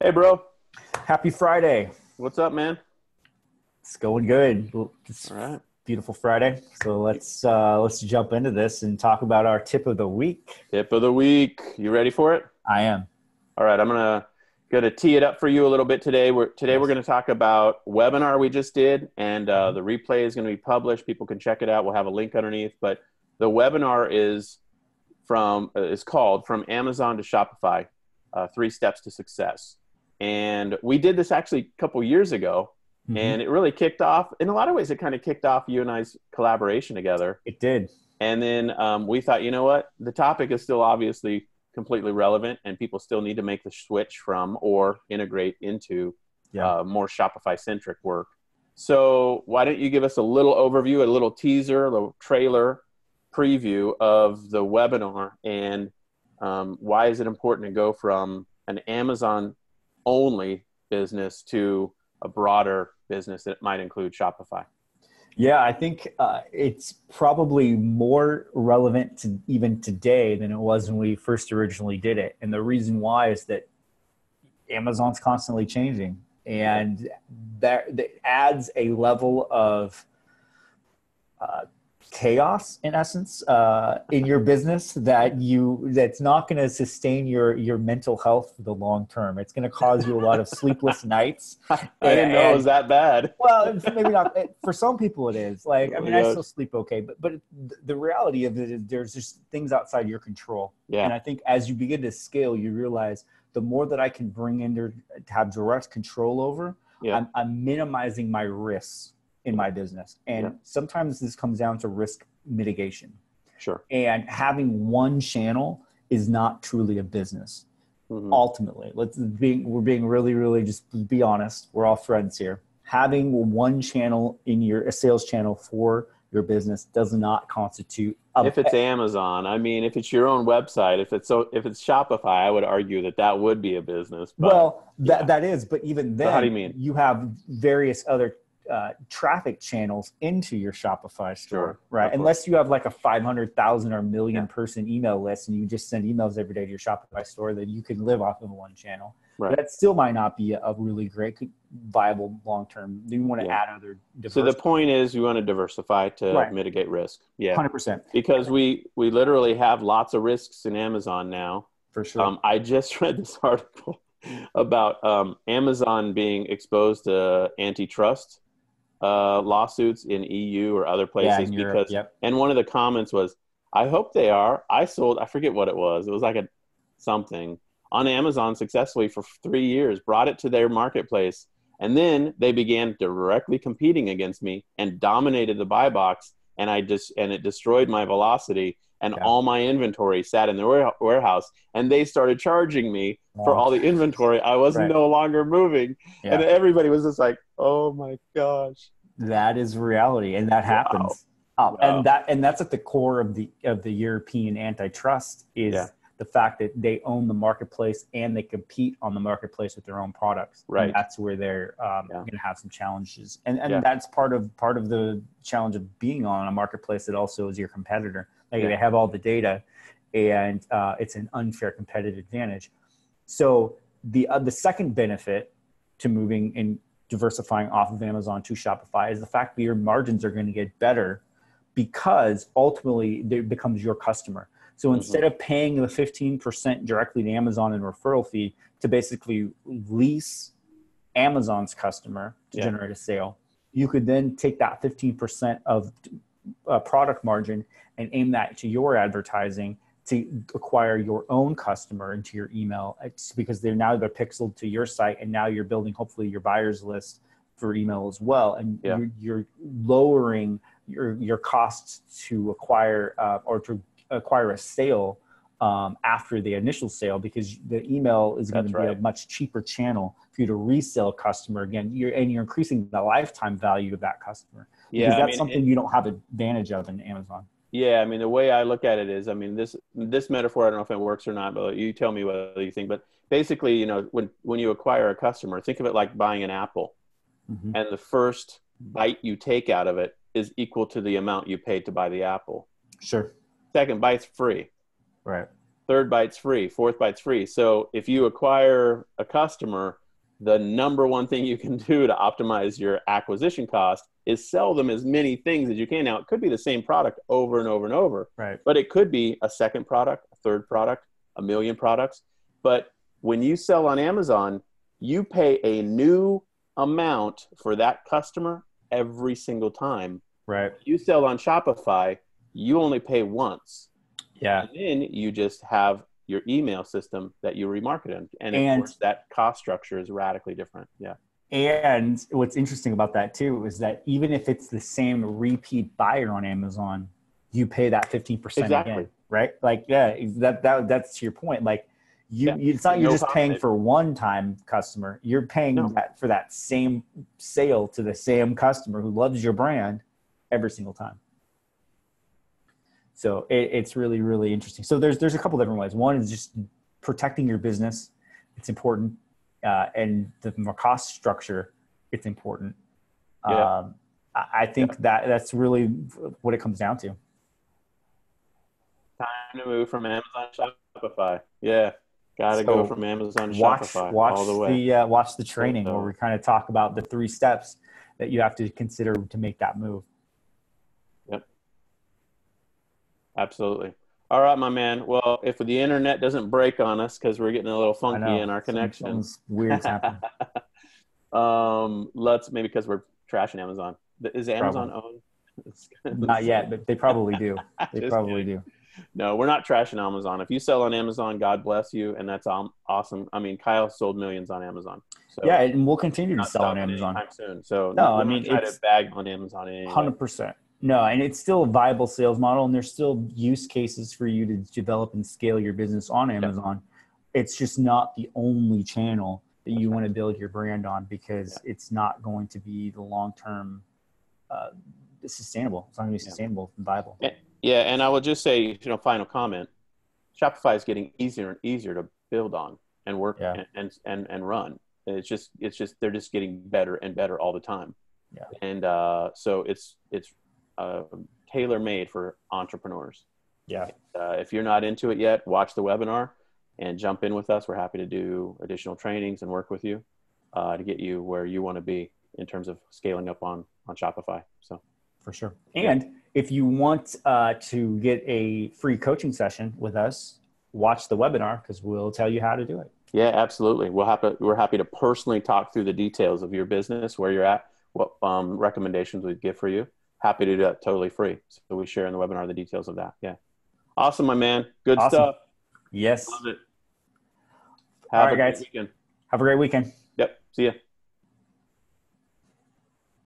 Hey, bro. Happy Friday. What's up, man? It's going good. It's All right. beautiful Friday. So let's jump into this and talk about our tip of the week. Tip of the week. You ready for it? I am. All right. I'm gonna tee it up for you a little bit today. We're Yes. gonna talk about webinar we just did, and the replay is gonna be published. People can check it out. We'll have a link underneath. But the webinar is called "From Amazon to Shopify: 3 Steps to Success," and we did this actually a couple years ago. Mm-hmm. And it really kicked off, in a lot of ways, it kind of kicked off you and I's collaboration together. It did. And then we thought, you know what? The topic is still obviously completely relevant, and people still need to make the switch from or integrate into Yeah. more Shopify-centric work. So why don't you give us a little overview, a little teaser, a little trailer preview of the webinar, and why is it important to go from an Amazon-only business to a broader business that might include Shopify? Yeah, I think it's probably more relevant to even today than it was when we first originally did it. And the reason why is that Amazon's constantly changing, and that adds a level of chaos in essence in your business that's not going to sustain your mental health for the long term. It's going to cause you a lot of sleepless nights. I didn't know it was that bad. Well, maybe not for some people. It is like, I Oh my mean, I still gosh. sleep okay, but the reality of it is there's just things outside your control. And Yeah, I think as you begin to scale, you realize the more that I can bring in to have direct control over, yeah, I'm minimizing my risks in my business. yeah, And sometimes this comes down to risk mitigation. sure. And having one channel is not truly a business. Hmm. Ultimately, we're being really, really, just be honest. We're all friends here. Having one channel in a sales channel for your business does not constitute If it's Amazon, I mean, if it's your own website, if it's Shopify, I would argue that would be a business. But well, yeah. that is, but even So how do then, you mean? you have various other traffic channels into your Shopify store, Sure, right? of course. Unless you have like a 500,000 or million Yeah, person email list and you just send emails every day to your Shopify store, then you can live off of one channel. But right. that still might not be a really great, viable long term. You want to Yeah. add other So the diverse, point is, we want to diversify to right? mitigate risk. Yeah, 100%. because we literally have lots of risks in Amazon now. For sure. I just read this article about Amazon being exposed to antitrust lawsuits in EU or other Yeah, places in Europe. because, Yep. and one of the comments was, I hope they are. I forget what it was. It was like a something on Amazon successfully for 3 years, brought it to their marketplace. And then they began directly competing against me and dominated the buy box. And it destroyed my velocity, and Yeah. all my inventory sat in the warehouse, and they started charging me for Wow. all the inventory I was Right. no longer moving. And Yeah. everybody was just like, oh my gosh. That is reality, and that Wow. happens. Wow. And that's at the core of the European antitrust Yeah. is the fact that they own the marketplace and they compete on the marketplace with their own products, and Right. that's where they're Yeah. going to have some challenges. And Yeah. that's part of the challenge of being on a marketplace that also is your competitor. Like Yeah. they have all the data, and it's an unfair competitive advantage. So the second benefit to moving and diversifying off of Amazon to Shopify is the fact that your margins are going to get better because ultimately it becomes your customer. So Hmm. instead of paying the 15% directly to Amazon in referral fee to basically lease Amazon's customer to Yeah. generate a sale, you could then take that 15% of product margin and aim that to your advertising to acquire your own customer into your email. It's because they're pixeled to your site, and now you're building hopefully your buyers list for email as well, and Yeah. you're lowering your costs to acquire or to acquire a sale after the initial sale, because the email is going to That's be a right. much cheaper channel for you to resell a customer again. You're increasing the lifetime value of that customer, because Yeah. I that's mean, something you don't have advantage of in Amazon. yeah. I mean, the way I look at it is, I mean, this metaphor, I don't know if it works or not, but you tell me what you think. But basically, when you acquire a customer, think of it like buying an apple, Mm-hmm. and the first bite you take out of it is equal to the amount you paid to buy the apple. Sure. Second bite's free. Right. third bite's free, fourth bite's free. So if you acquire a customer, the number one thing you can do to optimize your acquisition cost is sell them as many things as you can. Now, it could be the same product over and over and over, Right. but it could be a second product, a third product, a million products. But when you sell on Amazon, you pay a new amount for that customer every single time. Right. You sell on Shopify, you only pay once. Yeah. And then you just have your email system that you remarket in. And of course, that cost structure is radically different. Yeah. And what's interesting about that too is that even if it's the same repeat buyer on Amazon, you pay that 15% again, right? Like, yeah, that's your point. Like, it's not you're just paying for one time customer. You're paying that for that same sale to the same customer who loves your brand every single time. So it's really, really interesting. So there's a couple different ways. One is just protecting your business. It's important. And the cost structure, it's important. I think that's really what it comes down to. Time to move from Amazon to Shopify. Yeah. Got to go from Amazon to Shopify all the way. Watch the training where we kind of talk about the 3 steps that you have to consider to make that move. Yep. Absolutely. All right, my man. Well, if the internet doesn't break on us because we're getting a little funky in our connection. Weird's happening. Maybe because we're trashing Amazon. Is Amazon owned? Not yet, but they probably do. They probably do. No, we're not trashing Amazon. If you sell on Amazon, God bless you, and that's awesome. I mean, Kyle sold millions on Amazon. So yeah, and we'll continue to sell on Amazon soon. So no, I mean, try to bag on Amazon anyway. 100%. No, and it's still a viable sales model, and there's still use cases for you to develop and scale your business on Amazon. Yeah. It's just not the only channel that you want to build your brand on because it's not going to be the long-term sustainable. It's not going to be sustainable and viable. Yeah, and I will just say, final comment. Shopify is getting easier and easier to build on and work and run. It's just they're just getting better and better all the time. Yeah. And so it's tailor-made for entrepreneurs. Yeah. If you're not into it yet, watch the webinar and jump in with us. We're happy to do additional trainings and work with you to get you where you want to be in terms of scaling up on Shopify. So for sure. And if you want to get a free coaching session with us, watch the webinar because we'll tell you how to do it. Yeah, absolutely. We're happy to personally talk through the details of your business, where you're at, what recommendations we'd give for you. Happy to do that totally free. So we share in the webinar the details of that. Yeah. Awesome, my man. Good stuff. Yes. Love it. All right, guys. Have a great weekend. Yep. See ya.